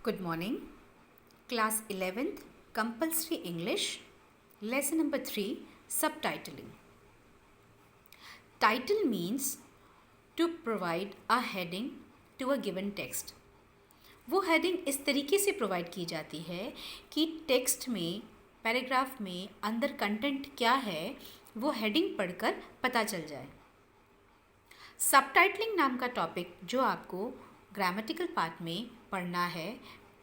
Good morning. Class 11th Compulsory English. Lesson number 3 Subtitling. Title means to provide a heading to a given text. वो heading इस तरीके से provide की जाती है कि टेक्स्ट में पैराग्राफ में अंदर कंटेंट क्या है वो हेडिंग पढ़कर पता चल जाए. सबटाइटलिंग नाम का टॉपिक जो आपको ग्रामेटिकल पार्ट में पढ़ना है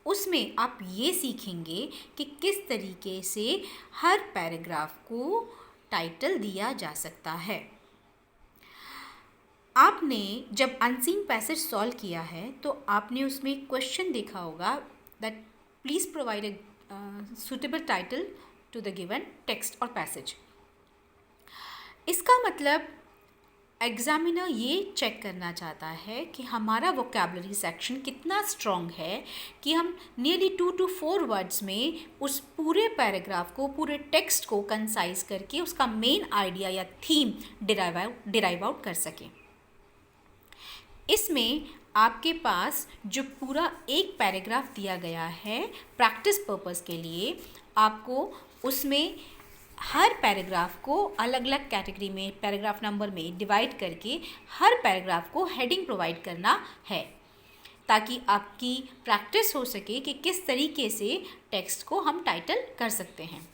उसमें आप ये सीखेंगे कि किस तरीके से हर पैराग्राफ को टाइटल दिया जा सकता है. आपने जब अनसीन पैसेज सॉल्व किया है तो आपने उसमें क्वेश्चन देखा होगा that please provide a suitable title to the given text और पैसेज. इसका मतलब एग्जामिनर ये चेक करना चाहता है कि हमारा वोकैबुलरी सेक्शन कितना स्ट्रॉन्ग है कि हम नियरली 2 to 4 वर्ड्स में उस पूरे पैराग्राफ को पूरे टेक्स्ट को कंसाइज करके उसका मेन आइडिया या थीम डिराइव आउट कर सकें. इसमें आपके पास जो पूरा एक पैराग्राफ दिया गया है प्रैक्टिस पर्पस के लिए आपको उसमें हर पैराग्राफ को अलग अलग कैटेगरी में पैराग्राफ नंबर में डिवाइड करके हर पैराग्राफ को हेडिंग प्रोवाइड करना है ताकि आपकी प्रैक्टिस हो सके कि किस तरीके से टेक्स्ट को हम टाइटल कर सकते हैं.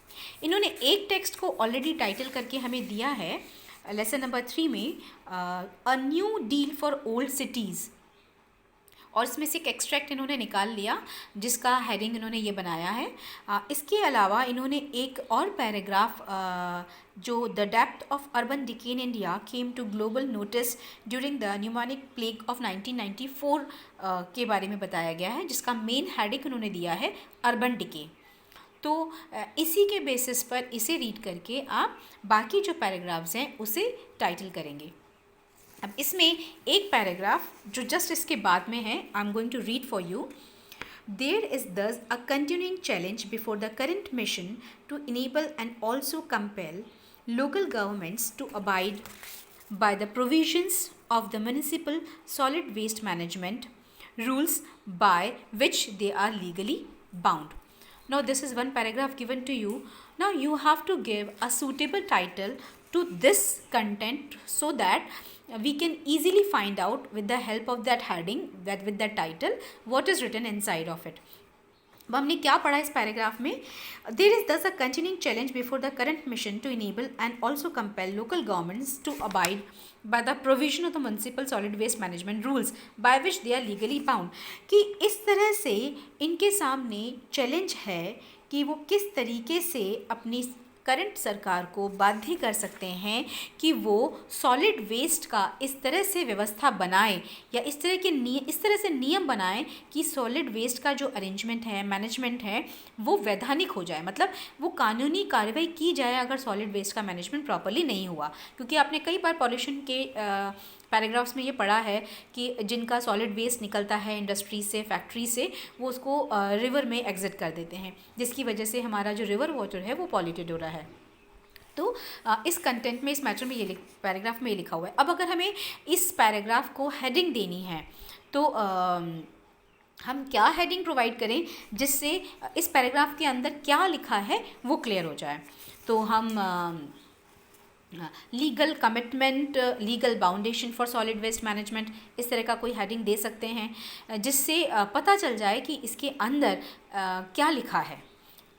इन्होंने एक टेक्स्ट को ऑलरेडी टाइटल करके हमें दिया है लेसन नंबर 3 में a new deal for old cities और इसमें से एक एक्सट्रैक्ट इन्होंने निकाल लिया जिसका हेडिंग इन्होंने ये बनाया है. इसके अलावा इन्होंने एक और पैराग्राफ जो the depth of urban decay in India came to global notice during the pneumonic plague of 1994 के बारे में बताया गया है जिसका मेन हेडिंग उन्होंने दिया है अर्बन डिके. तो इसी के बेसिस पर इसे रीड करके आप बाकी जो पैराग्राफ्स हैं उसे टाइटल करेंगे. अब इसमें एक पैराग्राफ जो जस्ट इसके बाद में है I am going to read for you. There is thus a continuing challenge before the current mission to enable and also compel local governments to abide by the provisions of the municipal solid waste management rules by which they are legally bound. Now this is one paragraph given to you. Now you have to give a suitable title to this content so that we can easily find out with the help of that heading, that with the title, what is written inside of it. अब हमने क्या पढ़ा इस paragraph में. There is thus a continuing challenge before the current mission to enable and also compel local governments to abide by the provision of the municipal solid waste management rules by which they are legally bound. कि इस तरह से इनके सामने challenge है कि वो किस तरीके से अपनी करंट सरकार को बाध्य कर सकते हैं कि वो सॉलिड वेस्ट का इस तरह से व्यवस्था बनाए या इस तरह से नियम बनाए कि सॉलिड वेस्ट का जो अरेंजमेंट है मैनेजमेंट है वो वैधानिक हो जाए. मतलब वो कानूनी कार्रवाई की जाए अगर सॉलिड वेस्ट का मैनेजमेंट प्रॉपर्ली नहीं हुआ. क्योंकि आपने कई बार पॉल्यूशन के पैराग्राफ्स में ये पढ़ा है कि जिनका सॉलिड वेस्ट निकलता है इंडस्ट्री से फैक्ट्री से वो उसको रिवर में एग्जिट कर देते हैं जिसकी वजह से हमारा जो रिवर वाटर है वो पॉल्यूटेड हो रहा है. तो इस कंटेंट में इस मैटर में ये पैराग्राफ में ये लिखा हुआ है. अब अगर हमें इस पैराग्राफ को हेडिंग देनी है तो हम क्या हेडिंग प्रोवाइड करें जिससे इस पैराग्राफ के अंदर क्या लिखा है वो क्लियर हो जाए. तो हम legal commitment legal boundation for solid waste management इस तरह का कोई हेडिंग दे सकते हैं जिससे पता चल जाए कि इसके अंदर क्या लिखा है.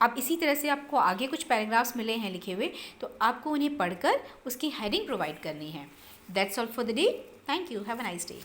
अब इसी तरह से आपको आगे कुछ पैराग्राफ्स मिले हैं लिखे हुए तो आपको उन्हें पढ़कर उसकी हेडिंग प्रोवाइड करनी है. That's all for the day. Thank you. Have a nice day.